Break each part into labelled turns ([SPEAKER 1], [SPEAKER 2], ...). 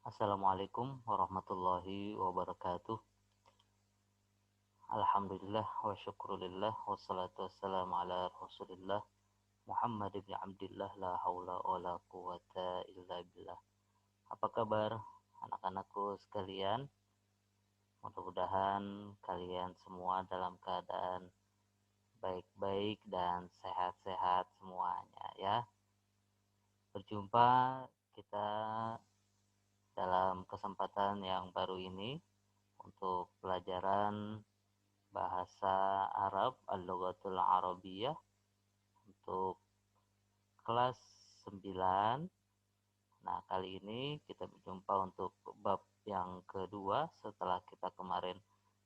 [SPEAKER 1] Assalamualaikum warahmatullahi wabarakatuh. Alhamdulillah wa syukurillah wassalatu wassalamu ala rasulillah Muhammad ibn Abdillah la haula wa la quwata illa billah. Apa kabar anak-anakku sekalian? Mudah-mudahan kalian semua dalam keadaan baik-baik dan sehat-sehat semuanya ya. Berjumpa kita dalam kesempatan yang baru ini untuk pelajaran bahasa Arab Al-Lughatul Arabiyah untuk kelas 9. Nah, kali ini kita berjumpa untuk bab yang kedua setelah kita kemarin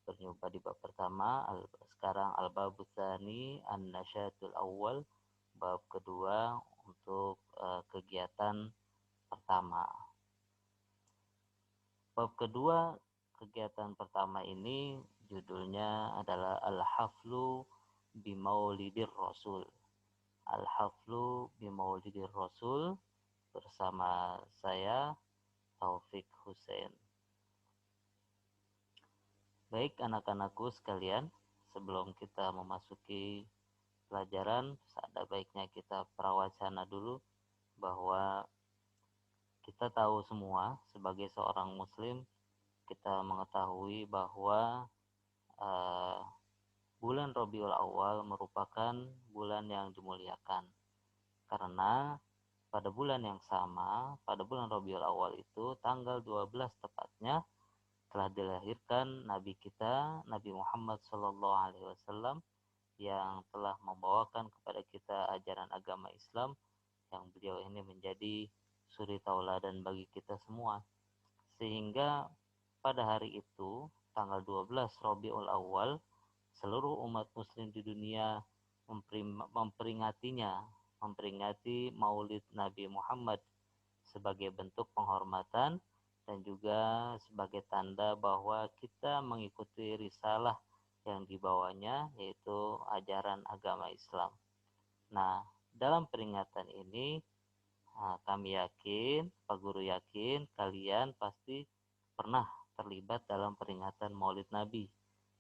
[SPEAKER 1] berjumpa di bab pertama. Sekarang Al-Babus Tsani An-Nasyatul Awwal, bab kedua untuk kegiatan pertama. Bab kedua kegiatan pertama ini judulnya adalah Al-Haflu Bimaulidir Rasul. Al-Haflu Bimaulidir Rasul bersama saya Taufik Hussein. Baik anak-anakku sekalian, sebelum kita memasuki pelajaran, ada baiknya kita prawacana dulu bahwa kita tahu semua sebagai seorang muslim, kita mengetahui bahwa bulan Rabiul Awal merupakan bulan yang dimuliakan. Karena pada bulan yang sama, pada bulan Rabiul Awal itu tanggal 12 tepatnya telah dilahirkan Nabi kita, Nabi Muhammad SAW, yang telah membawakan kepada kita ajaran agama Islam, yang beliau ini menjadi suri tauladan bagi kita semua. Sehingga pada hari itu, tanggal 12 Rabiul Awal, seluruh umat muslim di dunia memperingati Maulid Nabi Muhammad sebagai bentuk penghormatan dan juga sebagai tanda bahwa kita mengikuti risalah yang dibawanya, yaitu ajaran agama Islam. Nah, dalam peringatan ini kami yakin, Pak Guru yakin, kalian pasti pernah terlibat dalam peringatan Maulid Nabi,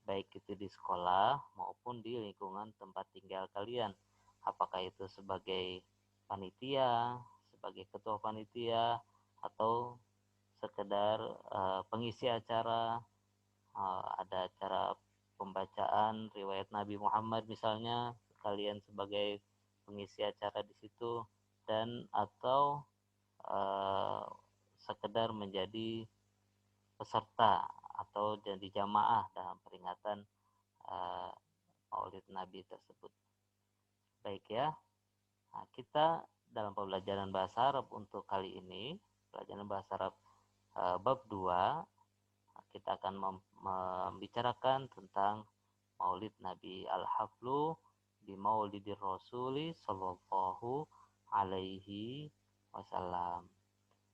[SPEAKER 1] baik itu di sekolah maupun di lingkungan tempat tinggal kalian. Apakah itu sebagai panitia, sebagai ketua panitia, atau sekedar pengisi acara, ada acara pembacaan riwayat Nabi Muhammad misalnya, kalian sebagai pengisi acara di situ, dan atau sekedar menjadi peserta atau jadi jamaah dalam peringatan Maulid Nabi tersebut. Baik ya, nah, kita dalam pembelajaran bahasa Arab untuk kali ini, pelajaran bahasa Arab bab 2, kita akan membicarakan tentang Maulid Nabi, Al-Haflu di Maulidir Rasuli Sallallahu Alaihi Wasallam.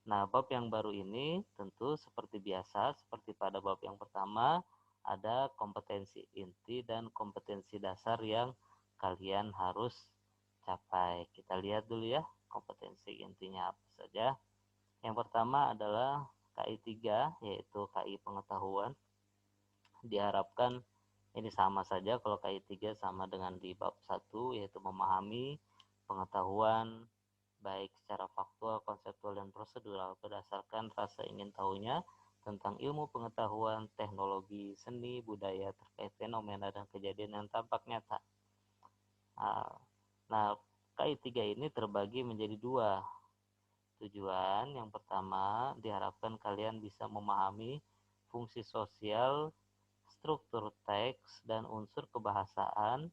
[SPEAKER 1] Nah, bab yang baru ini tentu seperti biasa, seperti pada bab yang pertama, ada kompetensi inti dan kompetensi dasar yang kalian harus capai. Kita lihat dulu ya, kompetensi intinya apa saja. Yang pertama adalah KI 3, yaitu KI pengetahuan. Diharapkan ini sama saja, kalau KI 3 sama dengan di bab 1, yaitu memahami pengetahuan baik secara faktual, konseptual, dan prosedural berdasarkan rasa ingin tahunya tentang ilmu pengetahuan, teknologi, seni, budaya terkait fenomena dan kejadian yang tampak nyata. Nah, KI 3 ini terbagi menjadi 2 tujuan. Yang pertama, diharapkan kalian bisa memahami fungsi sosial, struktur teks, dan unsur kebahasaan,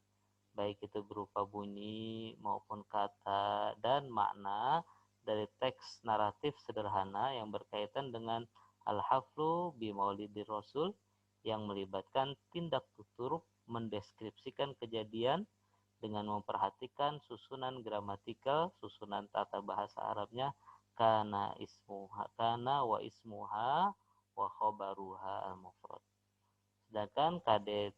[SPEAKER 1] baik itu berupa bunyi maupun kata dan makna dari teks naratif sederhana yang berkaitan dengan Al-Haflu bi Maulidir Rasul, yang melibatkan tindak tutur mendeskripsikan kejadian dengan memperhatikan susunan gramatikal, susunan tata bahasa Arabnya, kana wa ismuha wa khobaruha al-mufrad. Sedangkan KD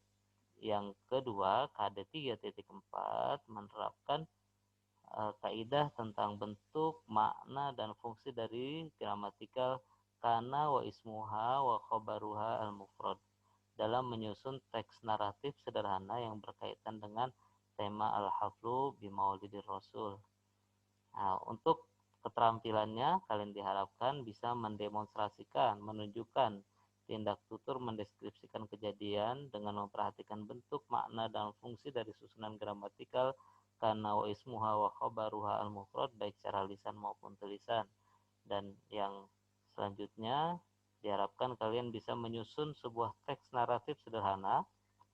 [SPEAKER 1] yang kedua, KD 3.4, menerapkan kaidah tentang bentuk, makna, dan fungsi dari gramatikal kana wa ismuha wa khabaruha al-mufrad dalam menyusun teks naratif sederhana yang berkaitan dengan tema al-haflu bi maulidir rasul. Nah, untuk keterampilannya kalian diharapkan bisa mendemonstrasikan, menunjukkan tindak tutur mendeskripsikan kejadian dengan memperhatikan bentuk, makna, dan fungsi dari susunan gramatikal kana wa ismuha wa khabaruha al-mufrad baik secara lisan maupun tulisan. Dan yang selanjutnya diharapkan kalian bisa menyusun sebuah teks naratif sederhana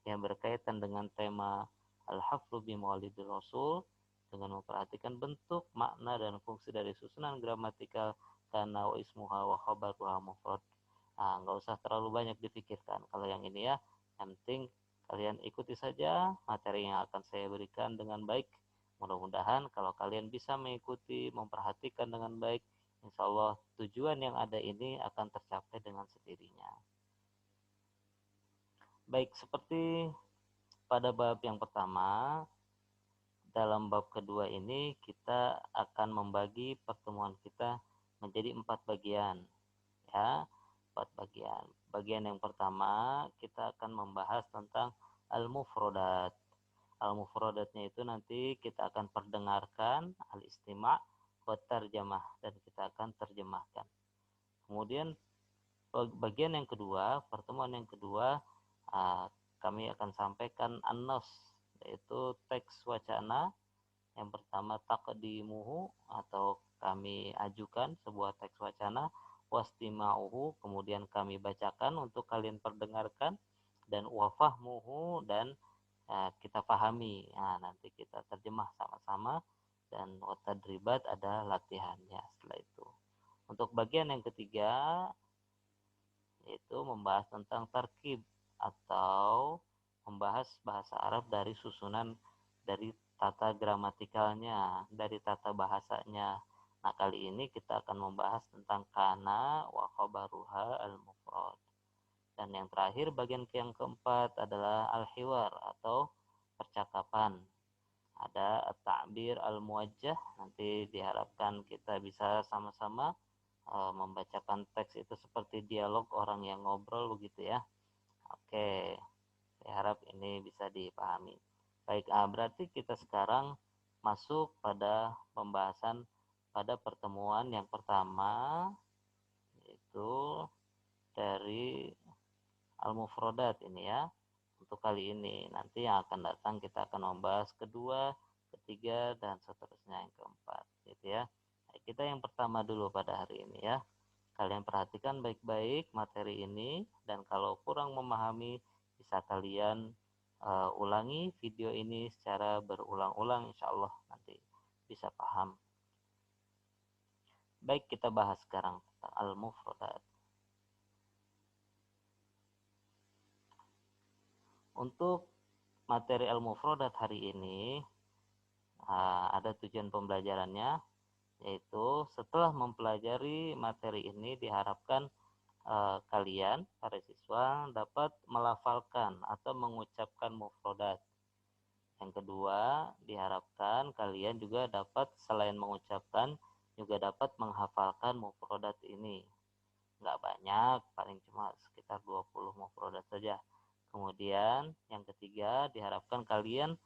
[SPEAKER 1] yang berkaitan dengan tema al-haflu bi maulidir rasul dengan memperhatikan bentuk, makna, dan fungsi dari susunan gramatikal kana wa ismuha wa khabaruha mufrad. Nah, nggak usah terlalu banyak dipikirkan kalau yang ini ya. Yang penting kalian ikuti saja materi yang akan saya berikan dengan baik. Mudah-mudahan kalau kalian bisa mengikuti, memperhatikan dengan baik, insya Allah tujuan yang ada ini akan tercapai dengan sendirinya. Baik, seperti pada bab yang pertama, dalam bab kedua ini kita akan membagi pertemuan kita menjadi 4 bagian, ya, 4 bagian. Bagian yang pertama kita akan membahas tentang al-mufrodat. Al-mufrodatnya itu nanti kita akan perdengarkan al-istima' wa tarjamah dan kita akan terjemahkan. Kemudian bagian yang kedua, pertemuan yang kedua, kami akan sampaikan an-nas, yaitu teks wacana. Yang pertama taqdimuhu atau kami ajukan sebuah teks wacana, wastima'uhu kemudian kami bacakan untuk kalian perdengarkan, dan wafahmuhu dan kita pahami. Nah, nanti kita terjemah sama-sama, dan watadribat ada latihannya setelah itu. Untuk bagian yang ketiga yaitu membahas tentang tarkib atau membahas bahasa Arab dari susunan dari tata gramatikalnya, dari tata bahasanya. Nah, kali ini kita akan membahas tentang kana wa khabaruha al-mufrad. Dan yang terakhir bagian yang keempat adalah al-hiwar atau percakapan. Ada at-ta'bir al-muwajjah, nanti diharapkan kita bisa sama-sama membacakan teks itu seperti dialog orang yang ngobrol begitu ya. Oke, saya harap ini bisa dipahami. Baik, berarti kita sekarang masuk pada pembahasan pada pertemuan yang pertama, yaitu dari al-mufrodat ini ya. Untuk kali ini, nanti yang akan datang kita akan membahas kedua, ketiga, dan seterusnya yang keempat gitu ya. Baik, kita yang pertama dulu pada hari ini ya. Kalian perhatikan baik-baik materi ini, dan kalau kurang memahami bisa kalian ulangi video ini secara berulang-ulang, insya Allah nanti bisa paham. Baik, kita bahas sekarang tentang al-mufradat. Untuk materi al-mufradat hari ini ada tujuan pembelajarannya, yaitu setelah mempelajari materi ini diharapkan kalian, para siswa, dapat melafalkan atau mengucapkan mufradat. Yang kedua, diharapkan kalian juga dapat selain mengucapkan, juga dapat menghafalkan mufradat ini. Nggak banyak, paling cuma sekitar 20 mufradat saja. Kemudian, yang ketiga, diharapkan kalian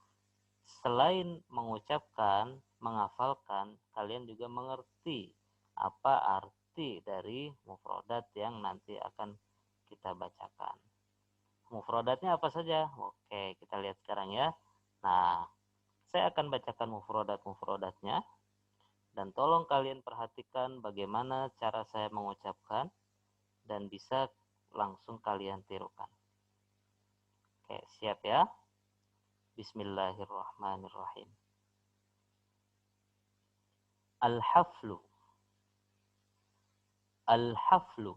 [SPEAKER 1] selain mengucapkan, menghafalkan, kalian juga mengerti apa arti dari mufradat yang nanti akan kita bacakan. Mufradatnya apa saja? Oke, kita lihat sekarang ya. Nah, saya akan bacakan mufradat-mufradatnya, dan tolong kalian perhatikan bagaimana cara saya mengucapkan dan bisa langsung kalian tirukan. Oke, siap ya? Bismillahirrahmanirrahim. Al-haflu. Al-haflu.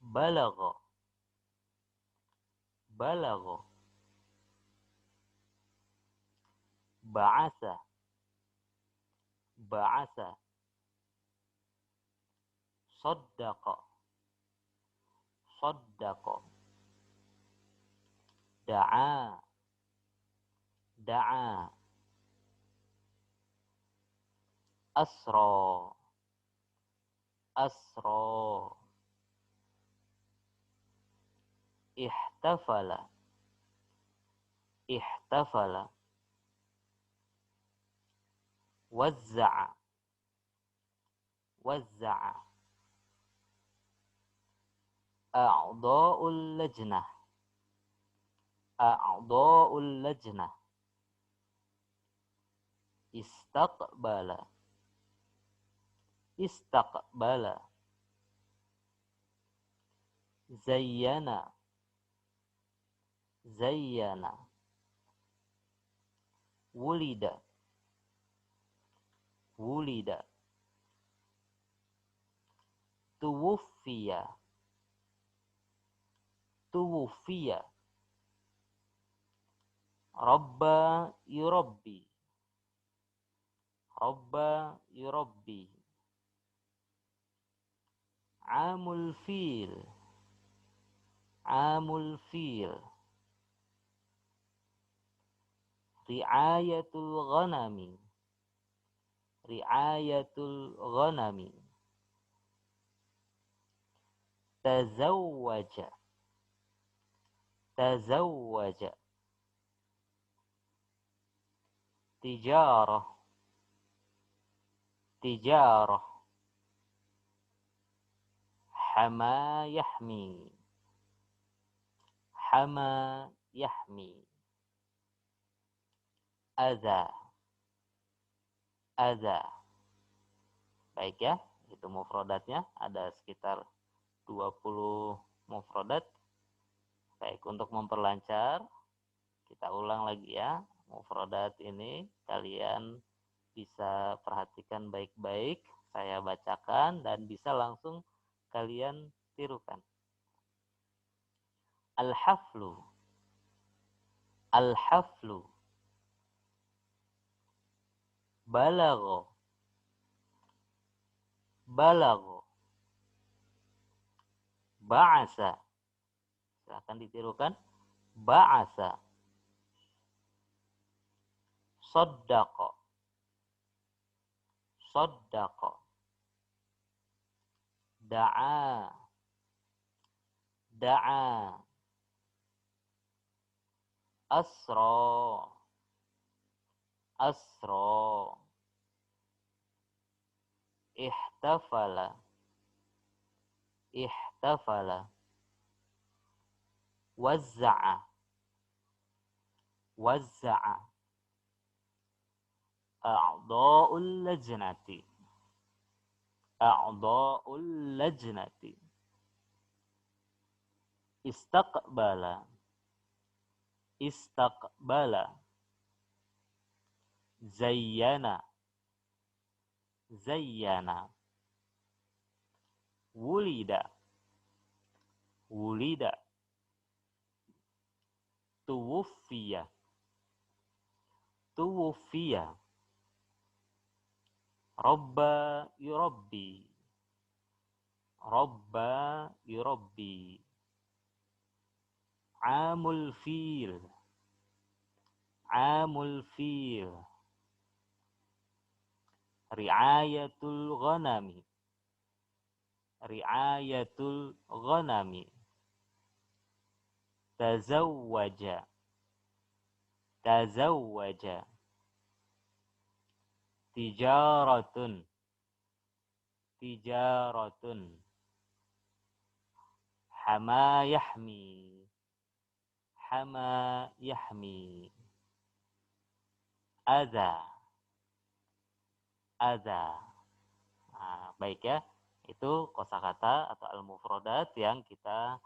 [SPEAKER 1] Balagha. Balagha. Ba'asa. Ba'asa. Saddaqa. Saddaqa. Da'a. Da'a. Asra. asra, ihtafala, ihtafala, wazza'a, wazza'a, a'dha'ul lajnah, a'dha'ul lajnah, istaqbala, istaqbala, zayyana, zayyana, wulida, wulida, tuwuffiya, tuwuffiya, rabba yurabbi, rabba yurabbi, amul fil, amul fil, ri'ayatul ghanami, ri'ayatul ghanami, tazawwaja, tazawwaja, tijarah, tijarah, hama yahmi, hama yahmi, adza, adza. Baik ya, itu mufradatnya, ada sekitar 20 mufradat. Baik, untuk memperlancar kita ulang lagi ya. Mufradat ini kalian bisa perhatikan baik-baik, saya bacakan dan bisa langsung kalian tirukan. Al-haflu, al-haflu, balagho, balagho, ba'asa, silahkan ditirukan, ba'asa, saddaqa, saddaqa, da'a, da'a, asra, asra, ihtafala, ihtafala, wazza'a, wazza'a, a'dha'ul lajnati, a'dha'ul lajnati, istaqbala, istaqbala, zayyana, zayyana, wulida, wulida, tuwuffiya, tuwuffiya, rabba yurabbi, rabba yurabbi, amul fil, amul fil, ri'ayatul ghanami, ri'ayatul ghanami, tazawwaja, tazawwaja, tijaratun, tijaratun, hama yahmi, hama yahmi, adza, adza. Nah, baik ya, itu kosakata atau al-mufradat yang kita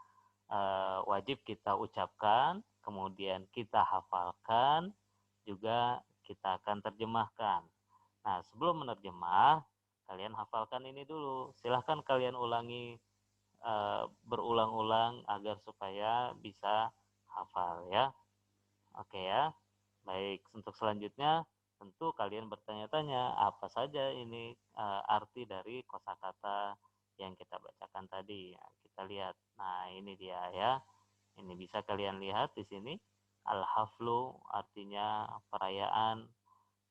[SPEAKER 1] wajib kita ucapkan, kemudian kita hafalkan, juga kita akan terjemahkan. Nah, sebelum menerjemah, kalian hafalkan ini dulu. Silahkan kalian ulangi berulang-ulang agar supaya bisa hafal ya. Oke ya. Baik, untuk selanjutnya tentu kalian bertanya-tanya apa saja ini arti dari kosakata yang kita bacakan tadi. Ya, kita lihat. Nah, ini dia ya. Ini bisa kalian lihat di sini. Al-haflu artinya perayaan.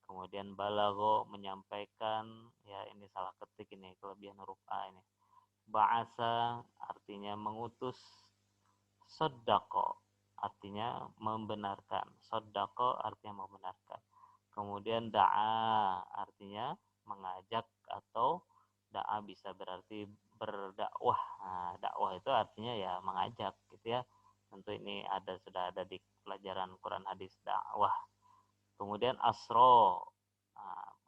[SPEAKER 1] Kemudian balago menyampaikan, ya ini salah ketik ini, kelebihan huruf A ini. Ba'asa artinya mengutus. Sodako artinya membenarkan. Sodako artinya membenarkan. Kemudian da'a artinya mengajak, atau da'a bisa berarti berdakwah. Nah, dakwah itu artinya ya mengajak gitu ya. Tentu ini sudah ada di pelajaran Quran hadis dakwah. Kemudian asro,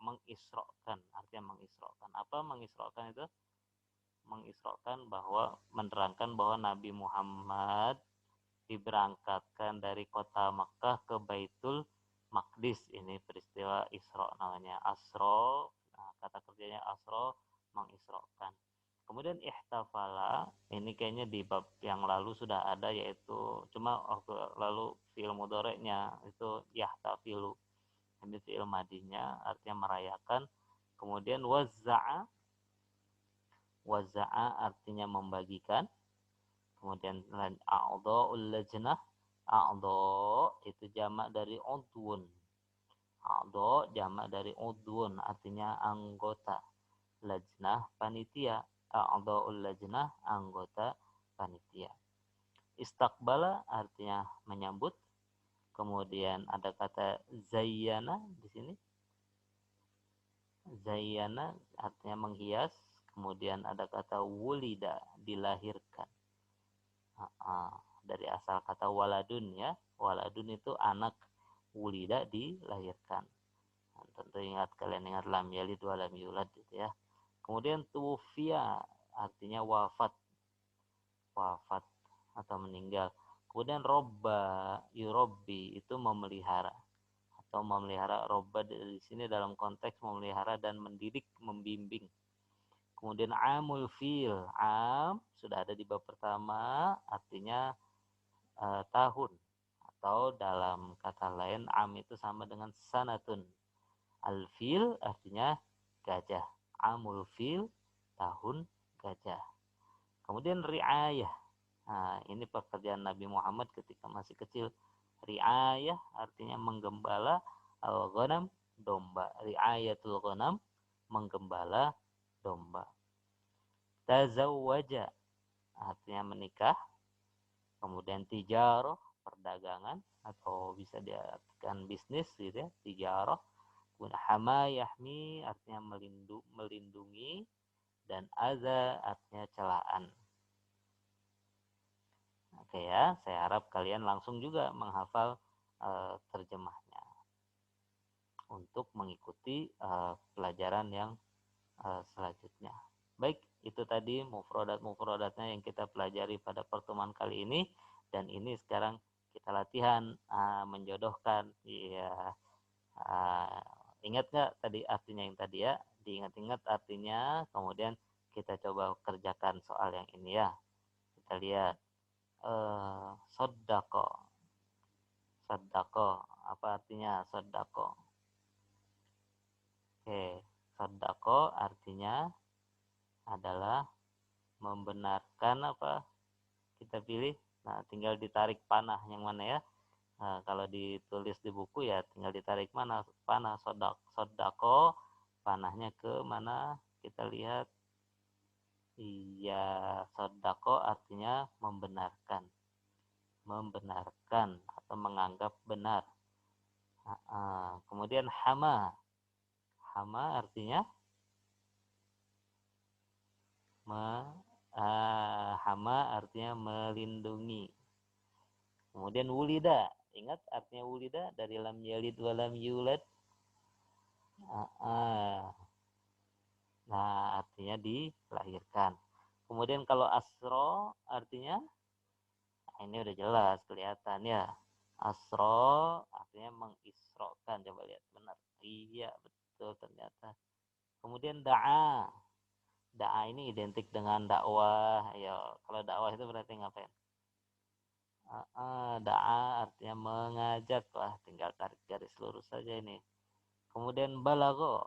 [SPEAKER 1] mengisrokan, artinya mengisrokan. Apa mengisrokan itu? Mengisrokan bahwa menerangkan bahwa Nabi Muhammad diberangkatkan dari kota Makkah ke Baitul Maqdis. Ini peristiwa Isra namanya. Asro, kata kerjanya asro, mengisrokan. Kemudian ihtafala, ini kayaknya di bab yang lalu sudah ada, yaitu cuma waktu lalu fi'il mudhari'nya itu yahtafilu. Ini fi'il madinya artinya merayakan. Kemudian waza'a artinya membagikan. Kemudian a'dha'ul lajnah, a'dha' itu jamak dari udwun. A'dha' jamak dari udwun, artinya anggota. Lajnah panitia. A'dha'ul lajnah, anggota panitia. Istaqbala artinya menyambut. Kemudian ada kata zayyana di sini. Zayyana artinya menghias. Kemudian ada kata wulida, dilahirkan. Dari asal kata waladun ya. Waladun itu anak, wulida dilahirkan. Nah, tentu kalian ingat lam yalid wa lam yulad gitu ya. Kemudian tuwfiya artinya wafat. Wafat atau meninggal. Kemudian robba, yurobbi itu memelihara atau memelihara. Robba di sini dalam konteks memelihara dan mendidik, membimbing. Kemudian amul fil, am sudah ada di bab pertama, artinya tahun, atau dalam kata lain am itu sama dengan sanatun. Al-fil artinya gajah. Amul fil, tahun gajah. Kemudian riayah. Nah, ini pekerjaan Nabi Muhammad ketika masih kecil. Riayah artinya menggembala. Al-ghanam, domba. Riayatul ghanam, menggembala domba. Tazawwaja artinya menikah. Kemudian tijarah, perdagangan, atau bisa diartikan bisnis gitu ya, tijarah. Kemudian hama yahmi artinya melindungi, dan aza artinya celaan. Oke ya, saya harap kalian langsung juga menghafal terjemahnya untuk mengikuti pelajaran yang selanjutnya. Baik, itu tadi mufradatnya yang kita pelajari pada pertemuan kali ini, dan ini sekarang kita latihan menjodohkan. Ya, ingat nggak tadi artinya yang tadi ya? Diingat-ingat artinya, kemudian kita coba kerjakan soal yang ini ya. Kita lihat sodako. Sodako, apa artinya sodako? Oke, sodako artinya adalah membenarkan. Apa kita pilih? Nah, tinggal ditarik panah yang mana ya. Nah, kalau ditulis di buku ya tinggal ditarik mana panah. Sodako, panahnya ke mana? Kita lihat. Iya, sodako artinya membenarkan. Membenarkan atau menganggap benar. Kemudian hama. Hama artinya hama artinya melindungi. Kemudian wulida, ingat artinya wulida dari lam yalid wa lam yulad. Nah, artinya dilahirkan. Kemudian kalau asro artinya, ini udah jelas kelihatan ya. Asro artinya mengisrokan. Coba lihat benar. Iya, betul ternyata. Kemudian da'a. Da'a ini identik dengan dakwah. Ya, kalau dakwah itu berarti ngapain? Da'a artinya mengajak. Wah, tinggal tarik garis lurus saja ini. Kemudian balago.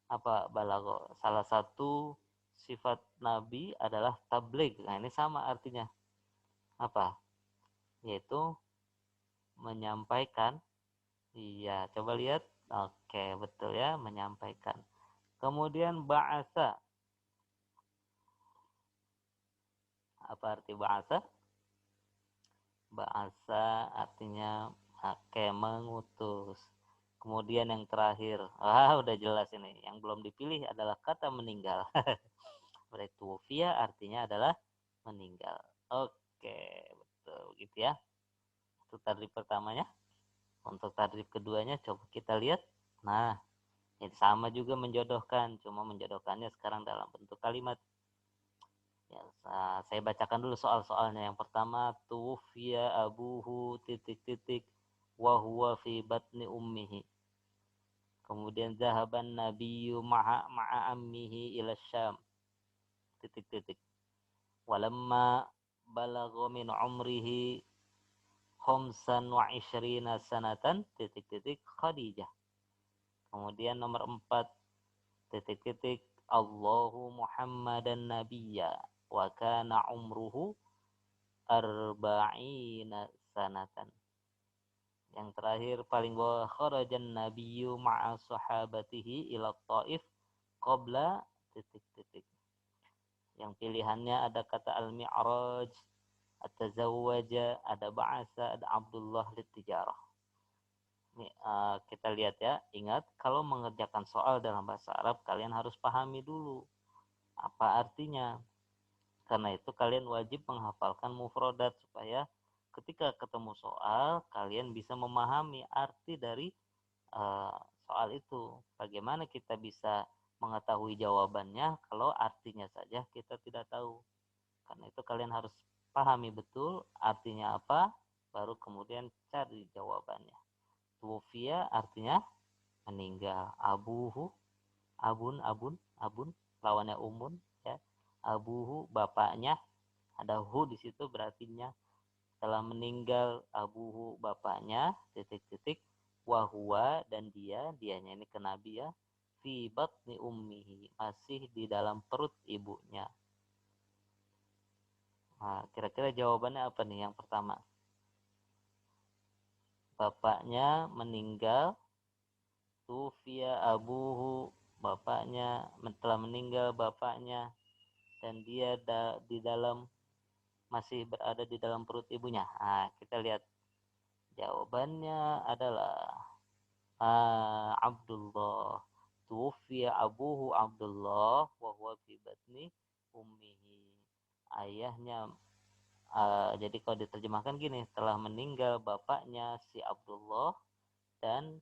[SPEAKER 1] Apa balago? Salah satu sifat Nabi adalah tabligh. Nah, ini sama artinya. Apa? Yaitu menyampaikan. Iya, coba lihat. Oke. Oke, betul ya, menyampaikan. Kemudian ba'asa. Apa arti ba'asa? Ba'asa artinya mengutus. Kemudian yang terakhir, udah jelas ini. Yang belum dipilih adalah kata meninggal. Berarti tuwfiya artinya adalah meninggal. Oke, betul gitu ya. Itu tadrib pertamanya. Untuk tadrib keduanya coba kita lihat. Nah, ini sama juga menjodohkan, cuma menjodohkannya sekarang dalam bentuk kalimat. Ya, saya bacakan dulu soal-soalnya. Yang pertama, tuwfiya abuhu titik-titik wa huwa fi batni ummihi. Kemudian zahaban nabiyyu ma'a ammihi ila syam. Titik-titik. Walamma balagha min umrihi khamsan wa ishrina sanatan titik-titik Khadijah. Kemudian nomor 4 titik-titik Allahu Muhammadan nabiyya wa kana umruhu arba'ina sanatan. Yang terakhir paling bawah kharajan nabiyyu ma'a sahabatihi ila Taif qabla titik-titik. Yang pilihannya ada kata al-mi'raj, at-tazawwaja, ada ba'asa, ada Abdullah litijarah. Ini kita lihat ya, ingat kalau mengerjakan soal dalam bahasa Arab kalian harus pahami dulu apa artinya. Karena itu kalian wajib menghafalkan mufradat supaya ketika ketemu soal kalian bisa memahami arti dari soal itu. Bagaimana kita bisa mengetahui jawabannya kalau artinya saja kita tidak tahu. Karena itu kalian harus pahami betul artinya apa, baru kemudian cari jawabannya. Tuwfiya artinya meninggal. Abuhu, abun, lawannya umun ya. Abuhu bapaknya, ada hu di situ berartinya telah meninggal. Abuhu bapaknya titik-titik wahwa dan dianya ini ke Nabi ya, fi batni ummihi masih di dalam perut ibunya. Nah, kira-kira jawabannya apa nih yang pertama? Bapaknya meninggal, tufiya abuhu, bapaknya telah meninggal bapaknya, dan dia di dalam masih berada di dalam perut ibunya. Nah, kita lihat jawabannya adalah Abdullah. Tufiya abuhu Abdullah wa huwa fi batni ummihi. Ayahnya jadi kalau diterjemahkan gini, telah meninggal bapaknya si Abdullah dan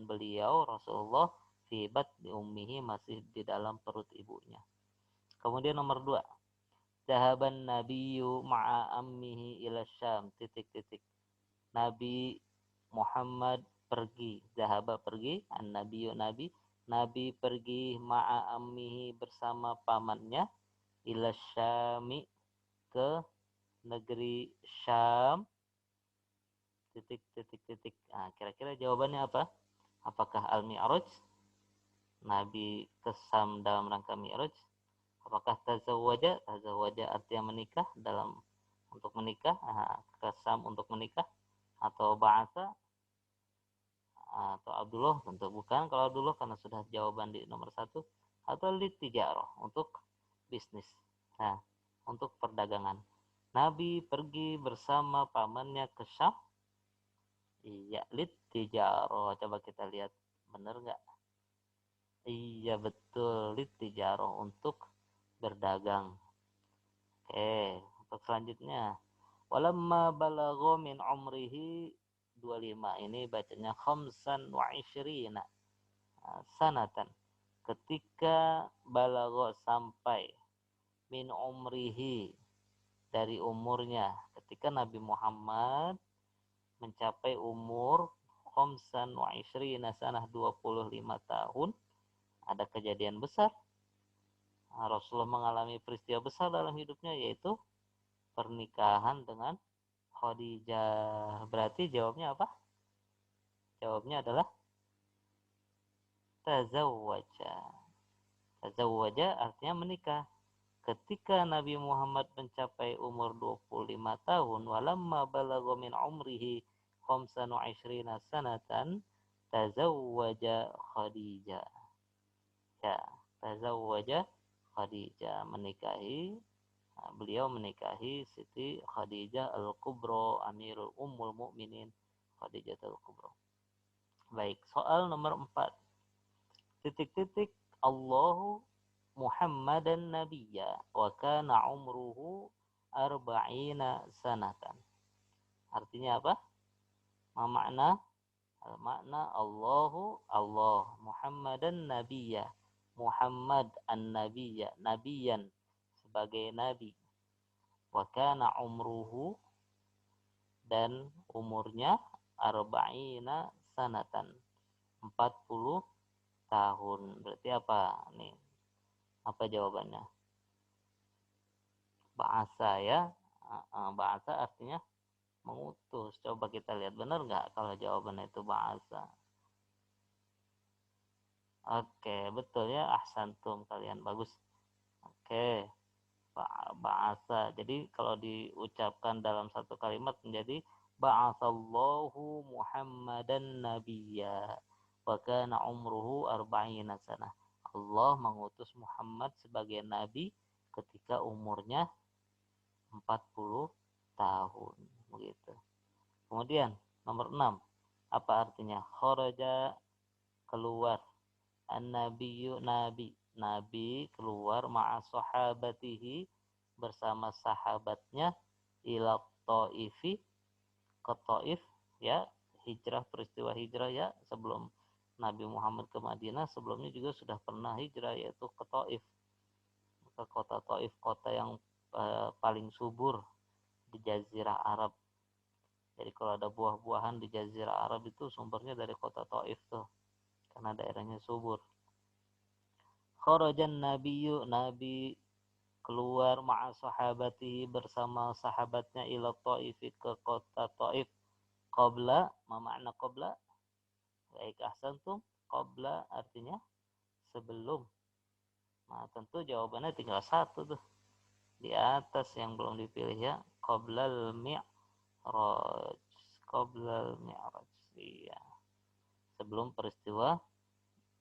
[SPEAKER 1] beliau Rasulullah fi batni ummihi masih di dalam perut ibunya. Kemudian nomor 2, zahaban nabiyyu ma'a ammihi ila syam titik-titik. Nabi Muhammad pergi, zahaba pergi, an-nabiyyu nabi pergi ma'a ammihi bersama pamannya ila syami ke negeri Syam titik. Nah, kira-kira jawabannya apa? Apakah al-mi'raj? Nabi ke Syam dalam rangka mi'raj? Apakah tazawwaja artinya menikah untuk menikah, ke Syam untuk menikah, atau ba'asa atau Abdullah? Tentu bukan kalau Abdullah karena sudah jawaban di nomor 1, atau litijarah untuk bisnis. Nah, untuk perdagangan. Nabi pergi bersama pamannya ke Syam. Iya, litijarah. Coba kita lihat, benar nggak? Iya betul, litijarah untuk berdagang. Oke, untuk selanjutnya. Walamma balagha min umrihi 25. Ini bacanya khamsan wa ishrina sanatan. Ketika balagha sampai min umrihi dari umurnya, ketika Nabi Muhammad mencapai umur khamsan wa ishrina sanah 25 tahun, ada kejadian besar. Rasulullah mengalami peristiwa besar dalam hidupnya, yaitu pernikahan dengan Khadijah. Berarti jawabnya apa? Jawabnya adalah tazawwaja. Tazawwaja artinya menikah. Ketika Nabi Muhammad mencapai umur 25 tahun, walamma balagha min umrihi khamsan wa ishrina sanatan, tazawwaja Khadijah. Ya, tazawwaja Khadijah, menikahi, beliau menikahi Siti Khadijah Al-Kubra, Amirul Ummul Mukminin Khadijah Al-Kubra. Baik, soal nomor 4. Titik-titik Allahu Muhammadan nabiyya wa kana umruhu arba'ina sanatan. Artinya apa? Makna Allahu Allah Muhammadan nabiyya, Muhammad an-nabiyya, nabiyan sebagai nabi. Wa kana umruhu, dan umurnya arba'ina sanatan, 40 tahun. Berarti apa nih? Apa jawabannya? Bahasa ya. Bahasa artinya mengutus. Coba kita lihat benar nggak kalau jawabannya itu bahasa. Oke, betul ya. Ahsantum, kalian bagus. Oke, bahasa. Jadi kalau diucapkan dalam satu kalimat menjadi ba'atsallahu Muhammadan nabiyya wa kana umruhu arba'ina sanah. Allah mengutus Muhammad sebagai nabi ketika umurnya 40 tahun, begitu. Kemudian nomor 6, apa artinya? Kharaja, keluar. An-nabiyyu, nabi keluar, ma'a sahabatihi, bersama sahabatnya, ila Thaifi, ke Thaif ya, hijrah, peristiwa hijrah ya, sebelum Nabi Muhammad ke Madinah sebelumnya juga sudah pernah hijrah, yaitu ke Thaif, ke kota Thaif, kota yang paling subur di Jazirah Arab. Jadi kalau ada buah-buahan di Jazirah Arab itu sumbernya dari kota Thaif tuh, karena daerahnya subur. Kharajan nabiyyu, nabi keluar, ma'a sahabatihi, bersama sahabatnya, ila Thaifi, ke kota Thaif. Qabla, ma makna qabla? Baik, ahsantum. Qabla artinya sebelum. Nah, tentu jawabannya tinggal satu tuh, di atas yang belum dipilih ya. Qablal mi'raj. Qablal mi'raj. Iya. Sebelum peristiwa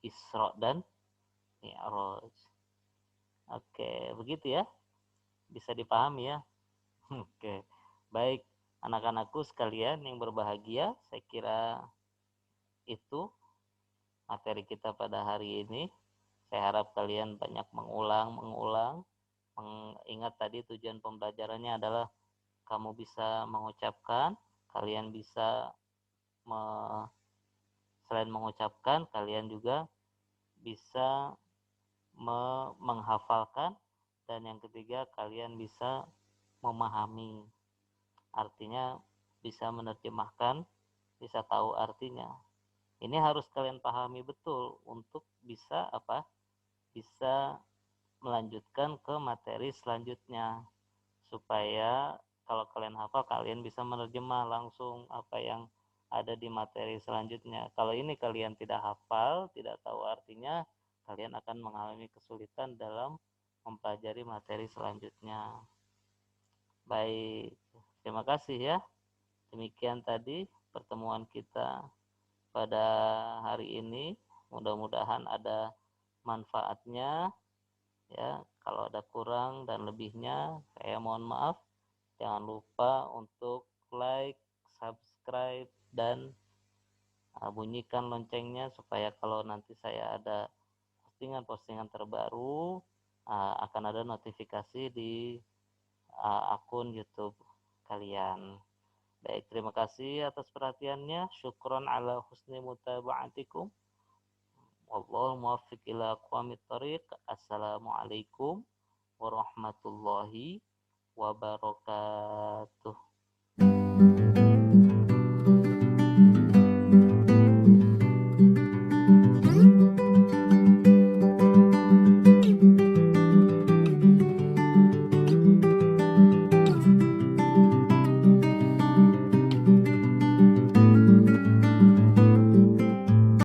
[SPEAKER 1] Isra dan Mi'raj. Oke, begitu ya. Bisa dipahami ya. Oke. Baik, anak-anakku sekalian yang berbahagia, saya kira itu materi kita pada hari ini. Saya harap kalian banyak mengulang. Ingat tadi tujuan pembelajarannya adalah kamu bisa mengucapkan, kalian bisa selain mengucapkan, kalian juga bisa menghafalkan, dan yang ketiga kalian bisa memahami. Artinya bisa menerjemahkan, bisa tahu artinya. Ini harus kalian pahami betul untuk bisa apa? Bisa melanjutkan ke materi selanjutnya, supaya kalau kalian hafal, kalian bisa menerjemah langsung apa yang ada di materi selanjutnya. Kalau ini kalian tidak hafal, tidak tahu artinya, kalian akan mengalami kesulitan dalam mempelajari materi selanjutnya. Baik, terima kasih ya. Demikian tadi pertemuan kita pada hari ini. Mudah-mudahan ada manfaatnya ya. Kalau ada kurang dan lebihnya, saya mohon maaf. Jangan lupa untuk like, subscribe, dan bunyikan loncengnya supaya kalau nanti saya ada postingan-postingan terbaru, akan ada notifikasi di akun YouTube kalian. Baik, terima kasih atas perhatiannya. Syukron ala husni mutaba'atikum. Wallahul muwaffiq ila aqwamit thoriq. Assalamualaikum warahmatullahi wabarakatuh.